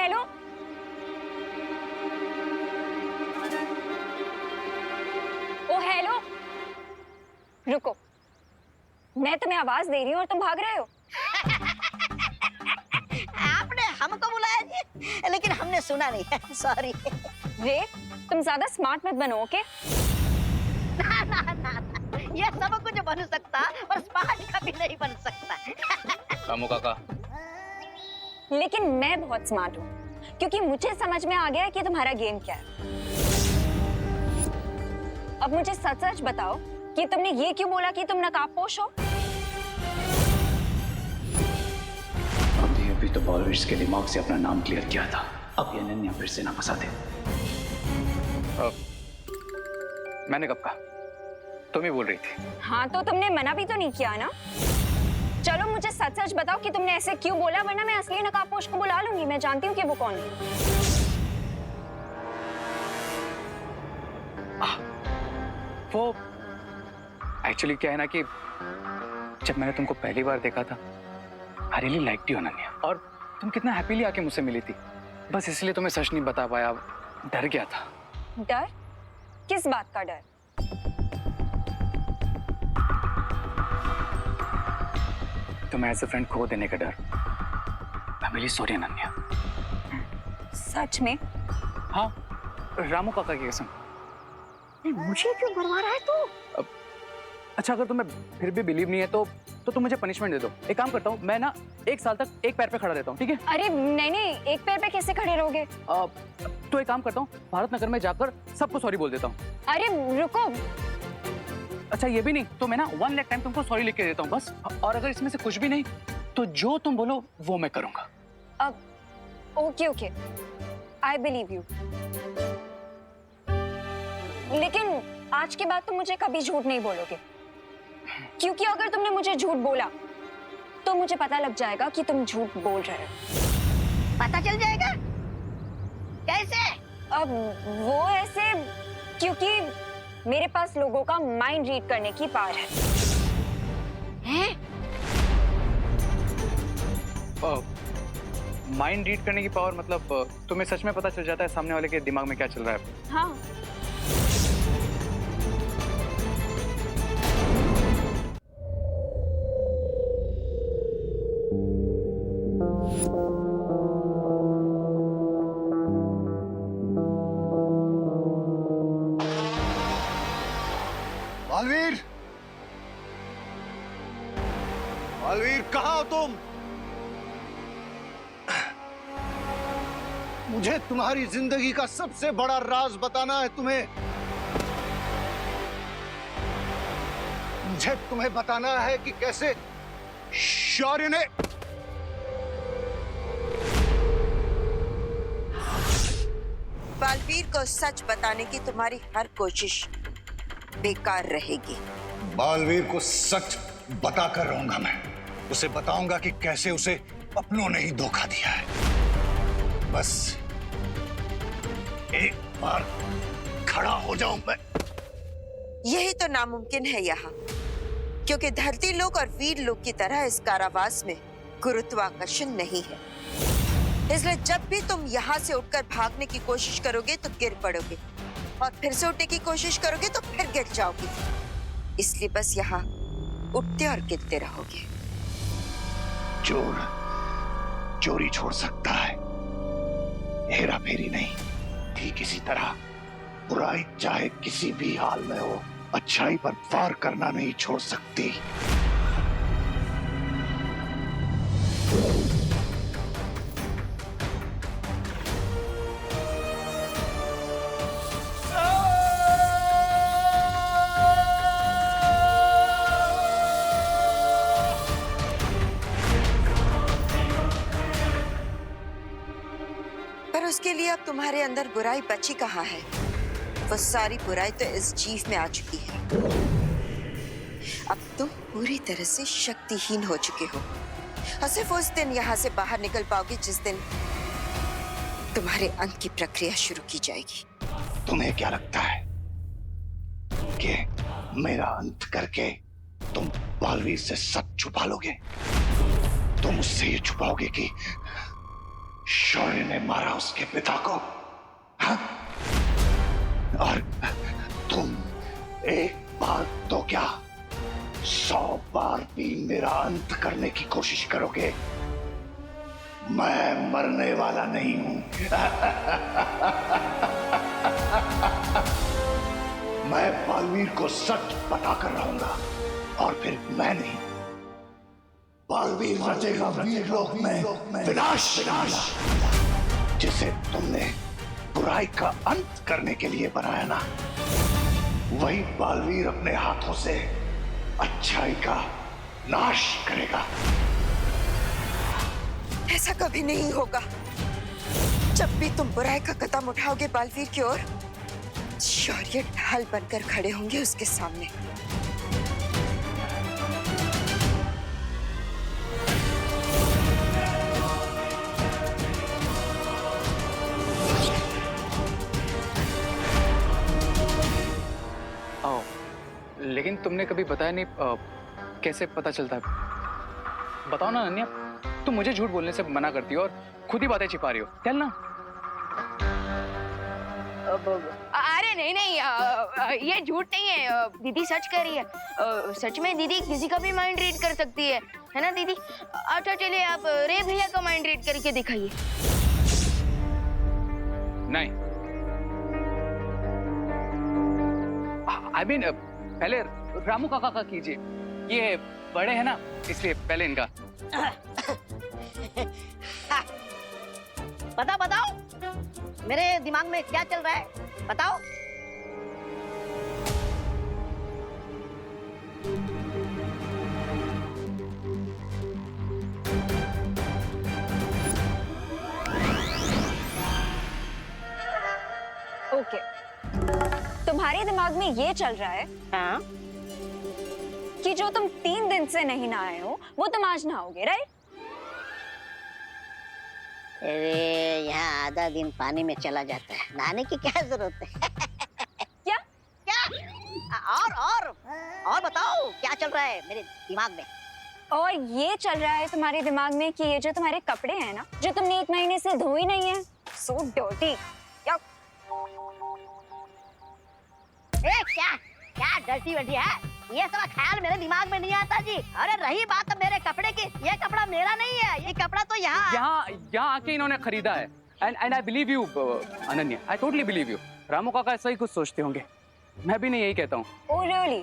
Hello. ओ hello, रुको, मैं तुम्हें आवाज दे रही हूँ और तुम भाग रहे हो। आपने हमको बुलाया जी, लेकिन हमने सुना नहीं है, सॉरी। रे, तुम ज्यादा स्मार्ट मत बनो, ओके? ना ना ना ना, ये सब कुछ बन सकता पर स्मार्ट कभी नहीं बन सकता। रामू काका, लेकिन मैं बहुत स्मार्ट हूँ, क्योंकि मुझे समझ में आ गया है कि तुम्हारा गेम क्या है। अब मुझे सच सच बताओ कि तुमने ये क्यों बोला कि तुम नकाबपोश हो? अभी तो बॉलर्स के दिमाग से अपना नाम क्लियर किया था, अब ये अनन्या फिर से ना फंसा दे। मैंने कब कहा? तुम ही बोल रही थी। हाँ, तो तुमने मना भी तो नहीं किया ना। चलो मुझे सच सच बताओ कि तुमने ऐसे क्यों बोला, वरना मैं असली नकाबपोश को बुला लूंगी। मैं जानती हूँ कि वो कौन है। वो एक्चुअली क्या है ना कि जब मैंने तुमको पहली बार देखा था, I really liked you Ananya, और तुम कितना हैप्पीली आके मुझसे मिली थी। बस इसलिए तुम्हें सच नहीं बता पाया, डर गया था। डर? किस बात का डर? तुम्हें एज अ फ्रेंड खो देने का डर। I am really sorry Ananya. सच में? हाँ, रामू काका की कसम। मुझे क्यों मरवा रहा है तू? अच्छा, अगर तुम्हें फिर भी बिलीव नहीं है तो तुम मुझे पनिशमेंट दे दो। एक काम करता हूँ, मैं ना 1 साल तक एक पैर पे खड़ा रहता हूँ, ठीक है? अरे नहीं नहीं, एक पैर पे कैसे खड़े रहोगे? तो एक काम करता हूँ, भारत नगर में जाकर सबको सॉरी बोल देता हूँ। अरे रुको। अच्छा, ये भी नहीं तो मैं ना 1 लाख टाइम तुमको सॉरी लिख के देता हूँ बस। और अगर इसमें से कुछ भी नहीं तो जो तुम बोलो वो मैं करूंगा। अब okay okay, I believe you. लेकिन आज के बाद तुम मुझे कभी झूठ नहीं बोलोगे, क्योंकि अगर तुमने मुझे झूठ बोला तो मुझे पता लग जाएगा कि तुम झूठ बोल रहे हो। पता चल जाएगा? कैसे? अब वो ऐसे, क्योंकि मेरे पास लोगों का माइंड रीड करने की पावर है। हैं? माइंड रीड करने की पावर मतलब तुम्हें सच में पता चल जाता है सामने वाले के दिमाग में क्या चल रहा है? हाँ। बालवीर, बालवीर कहाँ हो तुम? मुझे तुम्हारी जिंदगी का सबसे बड़ा राज बताना है तुम्हें। मुझे तुम्हें बताना है कि कैसे शौर्य ने बालवीर को सच बताने की तुम्हारी हर कोशिश बेकार रहेगी। बालवीर को सच बता कर रहूंगा मैं। उसे बताऊंगा कि कैसे उसे अपनों ने ही धोखा दिया है। बस एक बार खड़ा हो जाऊं मैं। यही तो नामुमकिन है यहाँ, क्योंकि धरती लोक और वीर लोक की तरह इस कारावास में गुरुत्वाकर्षण नहीं है। इसलिए जब भी तुम यहाँ से उठकर भागने की कोशिश करोगे तो गिर पड़ोगे, और फिर से उठने की कोशिश करोगे तो फिर गिर जाओगे। इसलिए बस यहाँ उठते और गिरते रहोगे। चोर चोरी छोड़ सकता है, हेरा फेरी नहीं। ठीक इसी तरह बुराई चाहे किसी भी हाल में हो, अच्छाई पर वार करना नहीं छोड़ सकती। पर उसके लिए अब तुम्हारे अंदर बुराई बची कहाँ है? वो सारी बुराई तो इस जीव में आ चुकी है। अब तुम पूरी तरह से शक्तिहीन हो चुके हो, और सिर्फ उस दिन यहाँ से बाहर निकल पाओगे जिस दिन तुम्हारे अंत की प्रक्रिया शुरू की जाएगी। तुम्हें क्या लगता है कि मेरा अंत करके तुम बालवीर से सच छुपा लोगे? तुम उससे ये छुपाओगे कि शौर्य ने मारा उसके पिता को, हाँ? और तुम एक बार तो क्या 100 बार भी मेरा अंत करने की कोशिश करोगे? मैं मरने वाला नहीं हूं। मैं बालवीर को सच बता कर रहूंगा और फिर मैं नहीं, बालवीर रचेगा वीरलोक में विनाश, विनाश जिसे तुमने बुराई का अंत करने के लिए बनाया ना, वही बालवीर अपने हाथों से अच्छाई का नाश करेगा। ऐसा कभी नहीं होगा। जब भी तुम बुराई का कदम उठाओगे बालवीर की ओर, शौर्य ढाल बनकर खड़े होंगे उसके सामने। आओ, लेकिन तुमने कभी बताया नहीं कैसे पता चलता है? बताओ ना अनन्या, तुम मुझे झूठ बोलने से मना करती हो और खुद ही बातें छिपा रही हो। टेल ना। अरे नहीं नहीं, ये झूठ नहीं है, दीदी सच कह रही है। सच में दीदी किसी का भी माइंड रीड कर सकती है ना दीदी? अच्छा चलिए, आप रे भैया का माइंड रीड करके दिखाइए। नहीं, आई मीन पहले रामू काका का कीजिए, ये बड़े हैं ना, इसलिए पहले इनका। बताओ मेरे दिमाग में क्या चल रहा है, बताओ। ओके, तुम्हारे दिमाग में ये चल रहा है हाँ? कि जो तुम 3 दिन से नहीं नहाए हो वो तुम आज नहाओगे, राइट? अरे यहाँ आधा दिन पानी में चला जाता है, नहाने की क्या जरूरत है? क्या? और बताओ क्या चल रहा है मेरे दिमाग में? और ये चल रहा है तुम्हारे दिमाग में कि ये जो तुम्हारे कपड़े हैं ना, जो तुमने 1 महीने से धोई नहीं है, सो डर्टी। क्या डर्टी वटी है? ये सब ख्याल मेरे दिमाग में नहीं आता जी। अरे रही बात मेरे कपड़े की, ये कपड़ा मेरा नहीं है, ये कपड़ा तो यहाँ आके इन्होंने खरीदा है। And I believe you Ananya, I totally believe you. Ramu काका ऐसा ही कुछ सोचते होंगे, मैं भी नहीं यही कहता हूँ। Oh really?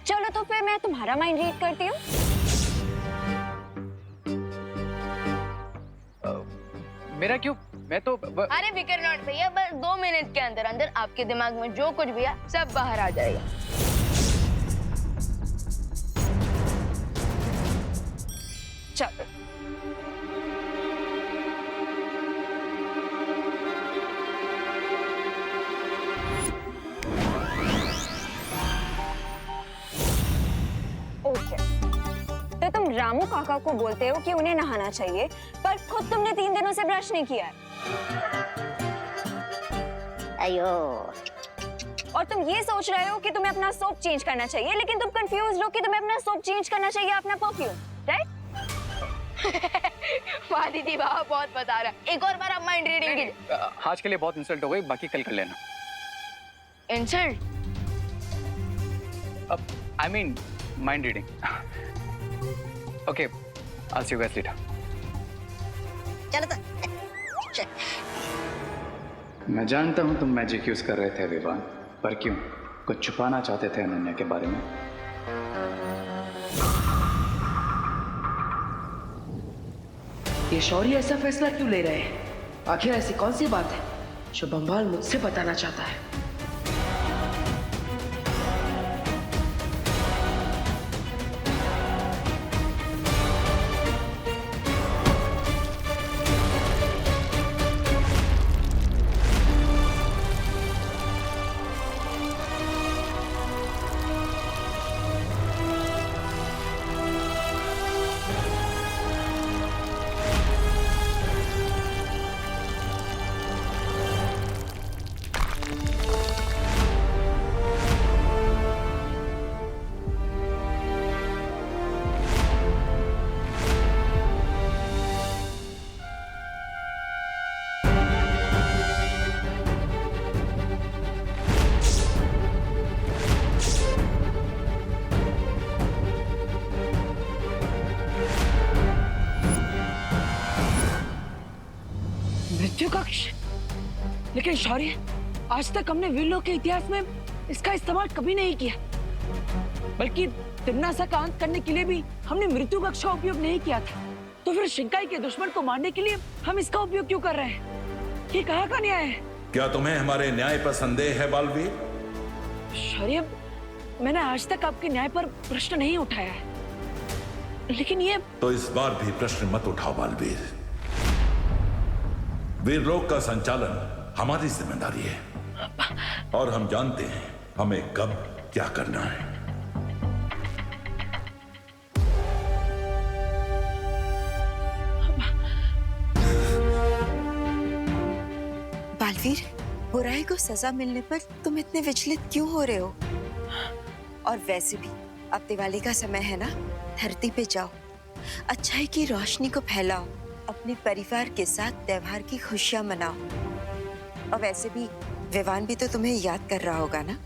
चलो तो फिर मैं तुम्हारा माइंड रीड करती हूँ। मेरा क्यों? मैं तो अरे फिकर नॉट भैया, बस 2 मिनट के अंदर अंदर आपके दिमाग में जो कुछ भी है सब बाहर आ जाएगा। चलो ओके, तो तुम रामू काका को बोलते हो कि उन्हें नहाना चाहिए, पर खुद तुमने 3 दिनों से ब्रश नहीं किया है। अयो, और तुम ये सोच रहे हो कि तुम्हें अपना सोप चेंज करना चाहिए, लेकिन तुम कंफ्यूज हो कि तुम्हें अपना सोप चेंज करना चाहिए अपना परफ्यूम, राइट? वाह दीदी वाह, बहुत बता रहा है। एक और बार आप माइंड रीडिंग कीजिए। आज के लिए बहुत इंसल्ट हो गई, बाकी कल कर लेना। इंसल्ट? अब I mean mind reading. Okay, I'll see you guys later. चलो तो मैं जानता हूँ तुम मैजिक यूज कर रहे थे विवान, पर क्यों? कुछ छुपाना चाहते थे अनन्या के बारे में? ये शौर्य ऐसा फैसला क्यों ले रहे हैं? आखिर ऐसी कौन सी बात है जो बम्बाल मुझसे बताना चाहता है? मृत्यु कक्ष? लेकिन शौर्य, आज तक हमने वीर लोक के इतिहास में इसका इस्तेमाल कभी नहीं किया, बल्कि तिम्नासा का अंत करने के लिए भी हमने मृत्यु कक्ष का उपयोग नहीं किया था। तो फिर शिंकाई के दुश्मन को मारने के लिए हम इसका उपयोग क्यों कर रहे हैं? ये कहाँ का न्याय है? क्या तुम्हें हमारे न्याय पर संदेह है बालवीर? शौर्य, मैंने आज तक आपके न्याय पर प्रश्न नहीं उठाया है, लेकिन ये तो इस बार भी प्रश्न मत उठाओ बालवीर। वीरलोक का संचालन हमारी जिम्मेदारी है और हम जानते हैं हमें कब क्या करना है। बालवीर, बुराई को सजा मिलने पर तुम इतने विचलित क्यों हो रहे हो? और वैसे भी अब दिवाली का समय है ना, धरती पे जाओ, अच्छाई की रोशनी को फैलाओ, अपने परिवार के साथ त्योहार की खुशियां मनाओ। और वैसे भी विवान भी तो तुम्हें याद कर रहा होगा ना?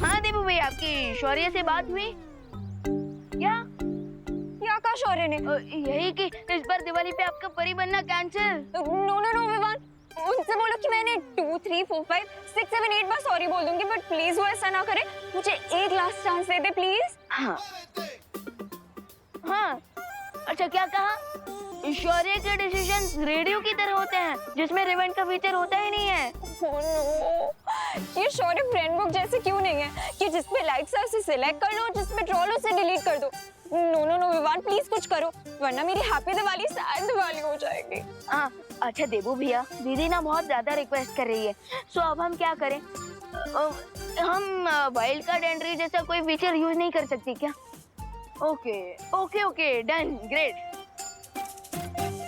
हाँ देबू भाई, आपकी शौर्य से बात हुई क्या? क्या कहा शौर्य ने? यही कि इस बार दिवाली पे आपका परी बनना cancel. No no no Vivaan, उनसे बोलो कि मैंने 2, 3, 4, 5, 6, 7, 8 बार सॉरी बोल दूंगी, बट प्लीज वो ऐसा ना करे। मुझे एक last chance they they please. हाँ हाँ, अच्छा क्या कहा? शौर्य के डिसीजन रेडियो की तरह होते हैं जिसमें रिवेंट का फीचर होता ही नहीं है। Oh no! ये शौर्य फ्रेंड बुक जैसे क्यों नहीं है कि जिसपे लाइक्स है उसे सिलेक्ट कर लो, जिसपे ट्रोल उसे डिलीट कर दो। No no no Vivaan, please कुछ करो, वरना मेरी हैप्पी दिवाली सैड दिवाली हो जाएगी। हाँ अच्छा देबू भैया, दीदी ना बहुत ज्यादा रिक्वेस्ट कर रही है, सो अब हम क्या करें? हम वाइल्ड कार्ड एंट्री जैसा कोई फीचर यूज नहीं कर सकती क्या? Okay okay okay, done, great.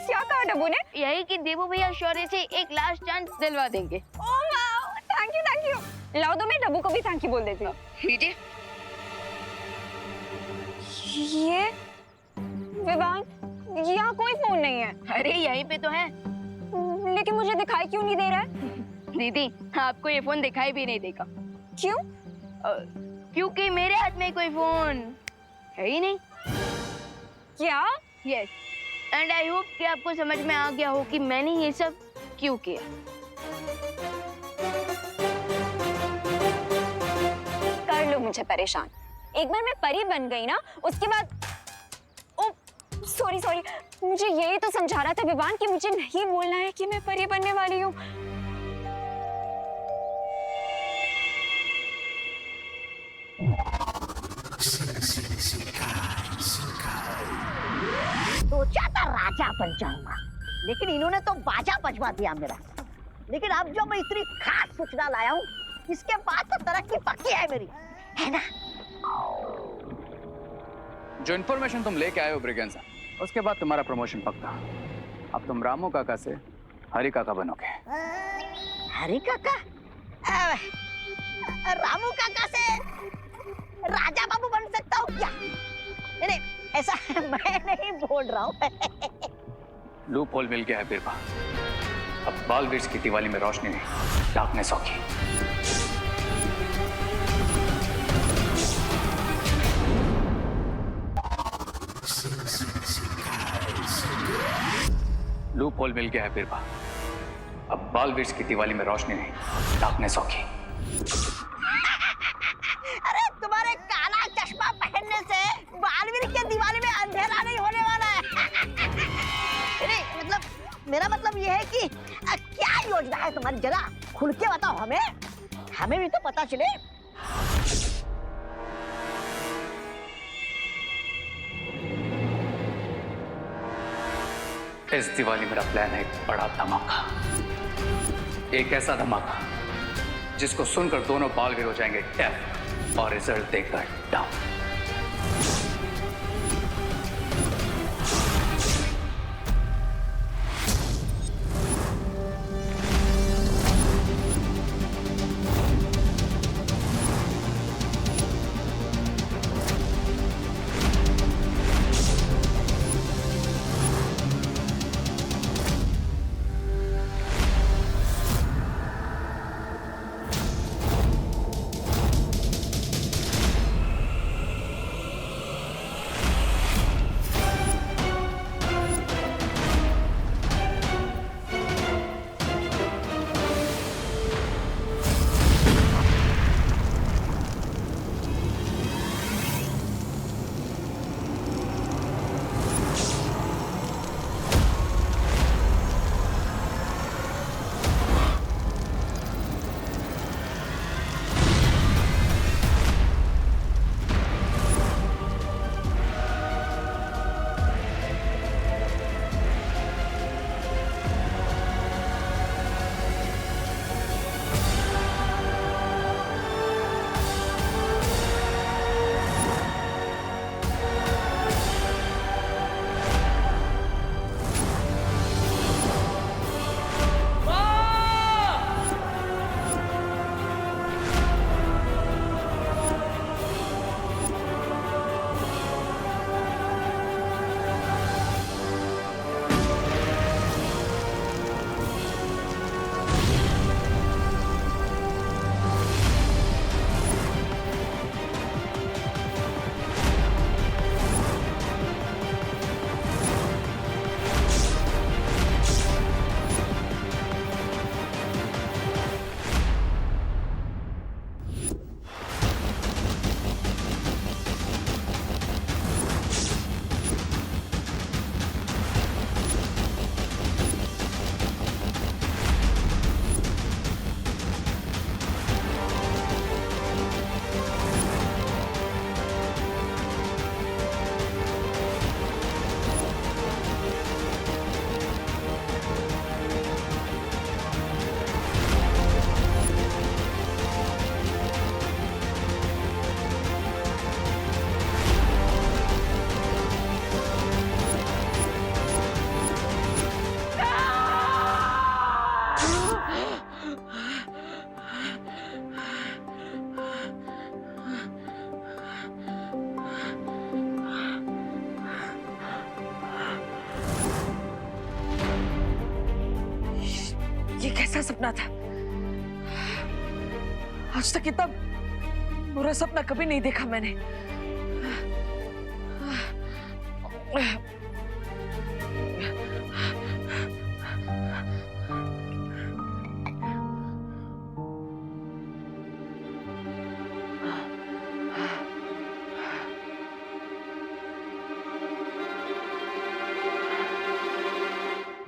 क्या कहा डब्बू ने? यही कि देबू भैया शौर्य से एक लास्ट चांस दिलवा देंगे। Oh wow, thank you thank you. लाओ तो मैं डब्बू को भी थैंक यू बोल देती हूँ। लीजिए। ये विवान, यहाँ कोई फोन नहीं है। अरे यहीं पे तो है। लेकिन मुझे दिखाई क्यों नहीं दे रहा है? दीदी आपको ये फोन दिखाई भी नहीं देगा। क्यों? क्योंकि मेरे हाथ में कोई फोन है ही नहीं। क्या? यस, एंड आई होप कि आपको समझ में आ गया हो कि मैंने ये सब क्यों किया। कर लो मुझे परेशान। एक बार मैं परी बन गई ना, उसके बाद ओ सॉरी सॉरी, मुझे यही तो समझा रहा था विवान कि मुझे नहीं बोलना है कि मैं परी बनने वाली हूँ। सोचा था राजा बन जाऊंगा, लेकिन इन्होंने तो बाजा बजवा दिया मेरा। लेकिन अब जो मैं इतनी खास सूचना लाया हूँ, इसके बाद तो तरक्की पक्की है मेरी, है ना? जो इन्फॉर्मेशन तुम लेके आए हो ब्रिगेंसा, उसके बाद तुम्हारा प्रमोशन पक्का। अब तुम रामू काका से हरि काका बनोगे। हरि काका? रामू काका से राजा बाबू बन सकता हूँ क्या? नहीं, ऐसा मैं नहीं बोल रहा हूँ। लूप होल मिल गया है बिरबा। अब बालवीर की दिवाली में रोशनी नहीं, डार्कनेस होगी। लूप होल मिल गया है बिरबा। अब बालवीर की दिवाली में रोशनी नहीं, डार्कनेस होगी। अरे तुम्हारे काला चश्मा पहनने से बालवीर के दिवाली में अंधेरा नहीं होने वाला है। नहीं, मतलब मेरा मतलब ये है कि क्या योजना है तुम्हारी, जरा खुल के बताओ हमें, हमें भी तो पता चले। इस दिवाली मेरा प्लान है एक बड़ा धमाका, एक ऐसा धमाका जिसको सुनकर दोनों बालवीर हो जाएंगे डेफ और रिजल्ट देखकर डाउन। कैसा सपना था? आज तक इतना बुरा सपना कभी नहीं देखा मैंने।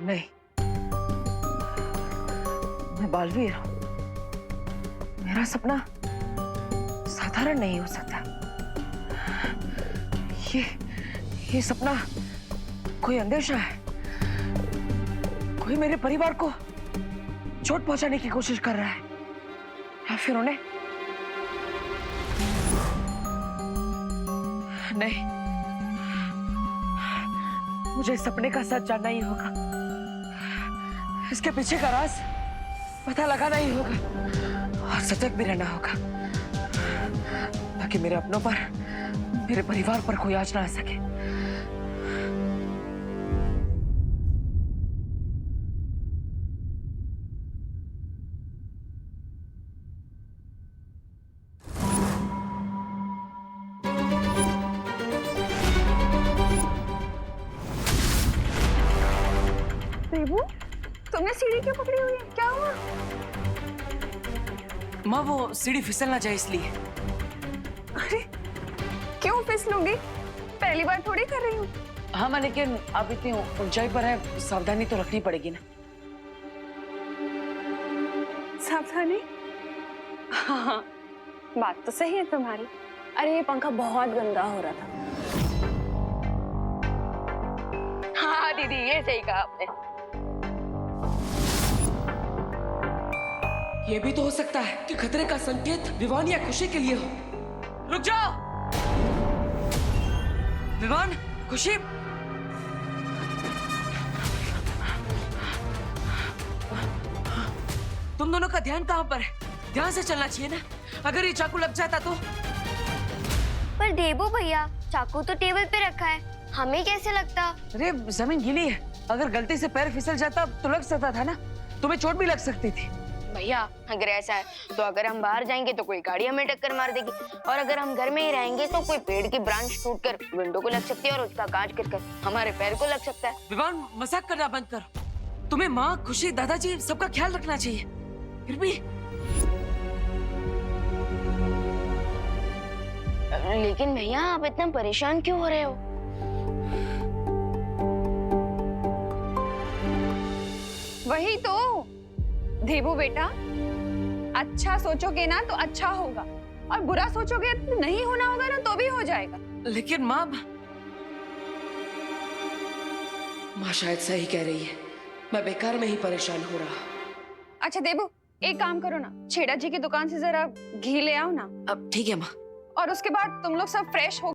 नहीं, मैं बालवीर हूं। मेरा सपना साधारण नहीं हो सकता। ये सपना कोई अंदेशा है। कोई मेरे परिवार को चोट पहुंचाने की कोशिश कर रहा है, या फिर उन्हें नहीं। मुझे इस सपने का सच जानना ही होगा। इसके पीछे का राज पता लगाना ही होगा और सतर्क भी रहना होगा, ताकि मेरे अपनों पर, मेरे परिवार पर कोई आंच ना आ सके। देबू, तुमने सीढ़ी क्यों पकड़ी हुई है? क्या हुआ? माँ, वो सीढ़ी फिसलना चाहिए इसलिए। अरे क्यों फिसलूंगी? पहली बार थोड़ी कर रही हूँ। हाँ माँ, लेकिन अब इतनी ऊंचाई पर है, सावधानी तो रखनी पड़ेगी ना। सावधानी? हाँ, बात तो सही है तुम्हारी। अरे ये पंखा बहुत गंदा हो रहा था। हाँ दीदी, ये सही कहा आपने। ये भी तो हो सकता है कि खतरे का संकेत विवान या खुशी के लिए हो। रुक जाओ! विवान, खुशी, तुम दोनों का ध्यान कहाँ पर है? ध्यान से चलना चाहिए ना। अगर ये चाकू लग जाता तो? पर देबू भैया, चाकू तो टेबल पे रखा है, हमें कैसे लगता? अरे जमीन गीली है, अगर गलती से पैर फिसल जाता तो लग सकता था ना। तुम्हें चोट भी लग सकती थी। भैया अगर ऐसा है तो अगर हम बाहर जाएंगे तो कोई गाड़ी हमें टक्कर मार देगी, और अगर हम घर में ही रहेंगे तो कोई पेड़ की ब्रांच टूटकर विंडो को लग सकती है और उसका कांच गिरकर हमारे पैर को लग सकता है। विवान, मजाक करना बंद करो। तुम्हें माँ, खुशी, दादाजी सबका ख्याल रखना चाहिए। फिर भी लेकिन भैया आप इतना परेशान क्यों हो रहे हो? वही तो देबू बेटा, अच्छा सोचोगे ना तो अच्छा होगा, और बुरा सोचोगे तो नहीं होना होगा ना तो भी हो जाएगा। लेकिन माँ शायद सही कह रही है। मैं बेकार में ही परेशान हो रहा। अच्छा देबू, एक काम करो ना, छेड़ा जी की दुकान से जरा घी ले आओ ना। अब ठीक है माँ। और उसके बाद तुम लोग सब फ्रेश हो